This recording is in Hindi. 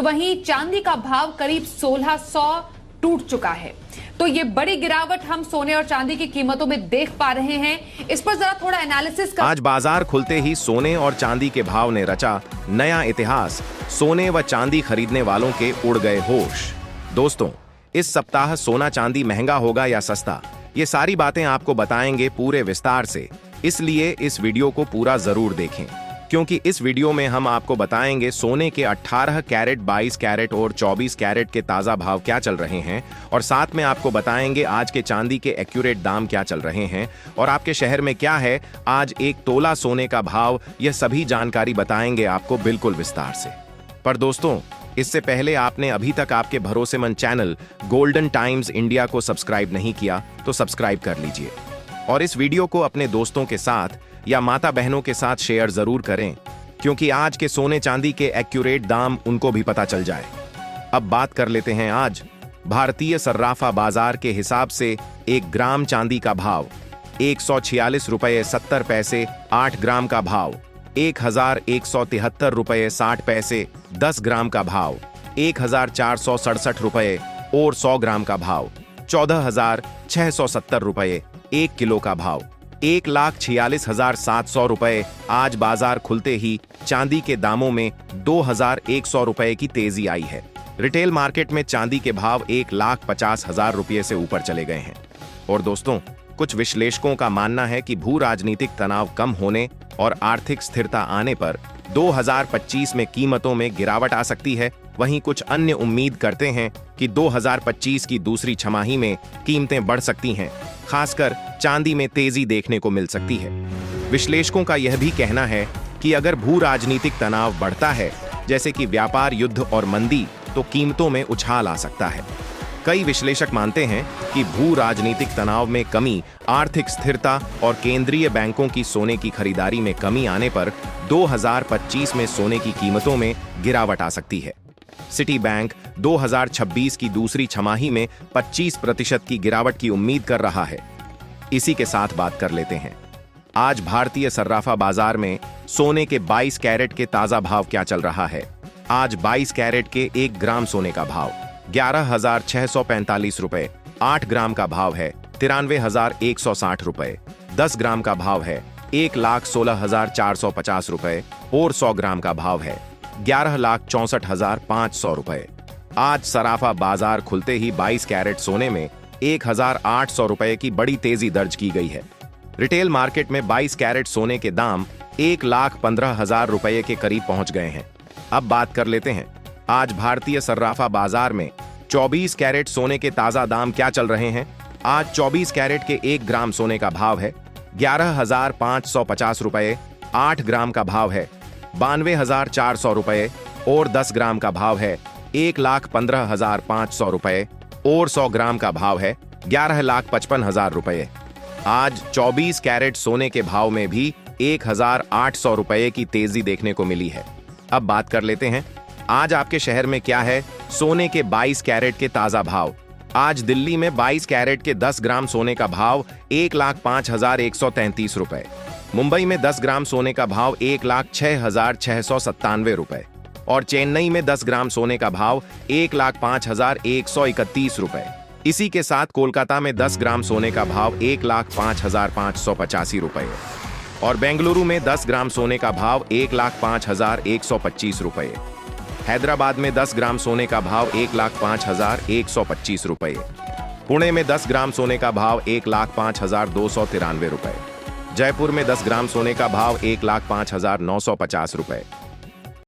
तो वहीं चांदी का भाव करीब 1600 टूट चुका है। तो ये बड़ी गिरावट हम सोने और चांदी की कीमतों में देख पा रहे हैं। इस पर जरा थोड़ा एनालिसिस आज बाजार खुलते ही सोने और चांदी के भाव ने रचा नया इतिहास। सोने व चांदी खरीदने वालों के उड़ गए होश। दोस्तों, इस सप्ताह सोना चांदी महंगा होगा या सस्ता, ये सारी बातें आपको बताएंगे पूरे विस्तार से। इसलिए इस वीडियो को पूरा जरूर देखें, क्योंकि इस वीडियो में हम आपको बताएंगे सोने के 18 कैरेट, 22 कैरेट और 24 कैरेट के ताज़ा भाव क्या चल रहे हैं, और साथ में आपको बताएंगे आज के चांदी के एक्यूरेट दाम क्या चल रहे हैं और आपके शहर में क्या है आज एक तोला सोने का भाव। यह सभी जानकारी बताएंगे आपको बिल्कुल विस्तार से। पर दोस्तों, इससे पहले आपने अभी तक आपके भरोसेमंद चैनल गोल्डन टाइम्स इंडिया को सब्सक्राइब नहीं किया तो सब्सक्राइब कर लीजिए और इस वीडियो को अपने दोस्तों के साथ या माता बहनों के साथ शेयर जरूर करें, क्योंकि आज के सोने चांदी के एक्यूरेट दाम उनको भी पता चल जाए। अब बात कर लेते हैं आज भारतीय सर्राफा बाजार के हिसाब से 1 ग्राम चांदी का भाव 146 रुपये 70 पैसे, 8 ग्राम का भाव 1173 रुपये 60 पैसे, 10 ग्राम का भाव 1467 रुपये और 100 ग्राम का भाव 14,670 रुपये, 1 किलो का भाव 1,46,700 रुपये। आज बाजार खुलते ही चांदी के दामों में 2,100 रुपये की तेजी आई है। रिटेल मार्केट में चांदी के भाव 1,50,000 रुपये से ऊपर चले गए हैं। और दोस्तों, कुछ विश्लेषकों का मानना है कि भू राजनीतिक तनाव कम होने और आर्थिक स्थिरता आने पर 2025 में कीमतों में गिरावट आ सकती है। वहीं कुछ अन्य उम्मीद करते हैं कि 2025 की दूसरी छमाही में कीमतें बढ़ सकती हैं, खासकर चांदी में तेजी देखने को मिल सकती है। विश्लेषकों का यह भी कहना है कि अगर भू राजनीतिक तनाव बढ़ता है, जैसे कि व्यापार युद्ध और मंदी, तो कीमतों में उछाल आ सकता है। कई विश्लेषक मानते हैं कि भू राजनीतिक तनाव में कमी, आर्थिक स्थिरता और केंद्रीय बैंकों की सोने की खरीदारी में कमी आने पर 2025 में सोने की कीमतों में गिरावट आ सकती है। सिटी बैंक 2026 की दूसरी छमाही में 25% की गिरावट की उम्मीद कर रहा है। इसी के साथ बात कर लेते हैं आज भारतीय सर्राफा बाजार में सोने के 22 कैरेट के ताजा भाव क्या चल रहा है। आज 22 कैरेट के 1 ग्राम सोने का भाव 11,645 रुपए, 8 ग्राम का भाव है 93,160 रुपए, 10 ग्राम का भाव है 1,16,450 रुपए और 100 ग्राम का भाव है 11,64,500 रुपए। आज सराफा बाजार खुलते ही 22 कैरेट सोने में 1,800 रुपए की बड़ी तेजी दर्ज की गई है। रिटेल मार्केट में 22 कैरेट सोने के दाम 1,15,000 रुपए के करीब पहुंच गए हैं। अब बात कर लेते हैं आज भारतीय सर्राफा बाजार में 24 कैरेट सोने के ताजा दाम क्या चल रहे हैं। आज 24 कैरेट के 1 ग्राम सोने का भाव है 11,550 रुपए, 8 ग्राम का भाव है 92,400 रुपए और 10 ग्राम का भाव है 1,15,500 रुपए और 100 ग्राम का भाव है 11,55,000 रुपए। आज 24 कैरेट सोने के भाव में भी 1,800 रुपए की तेजी देखने को मिली है। अब बात कर लेते हैं आज आपके शहर में क्या है सोने के 22 कैरेट के ताजा भाव। आज दिल्ली में 22 कैरेट के 10 ग्राम सोने का भाव 1,05,133 रुपए, मुंबई में 10 ग्राम सोने का भाव 1,06,697 रुपए और चेन्नई में 10 ग्राम सोने का भाव 1,05,131 रुपए। इसी के साथ कोलकाता में 10 ग्राम सोने का भाव 1,05,585 रुपए और बेंगलुरु में 10 ग्राम सोने का भाव 1,05,125 रुपए। हैदराबाद में 10 ग्राम सोने का भाव 1,05,125 रुपए। पुणे में 10 ग्राम सोने का भाव 1,05,293 रुपए। जयपुर में 10 ग्राम सोने का भाव 1,05,950 रुपए।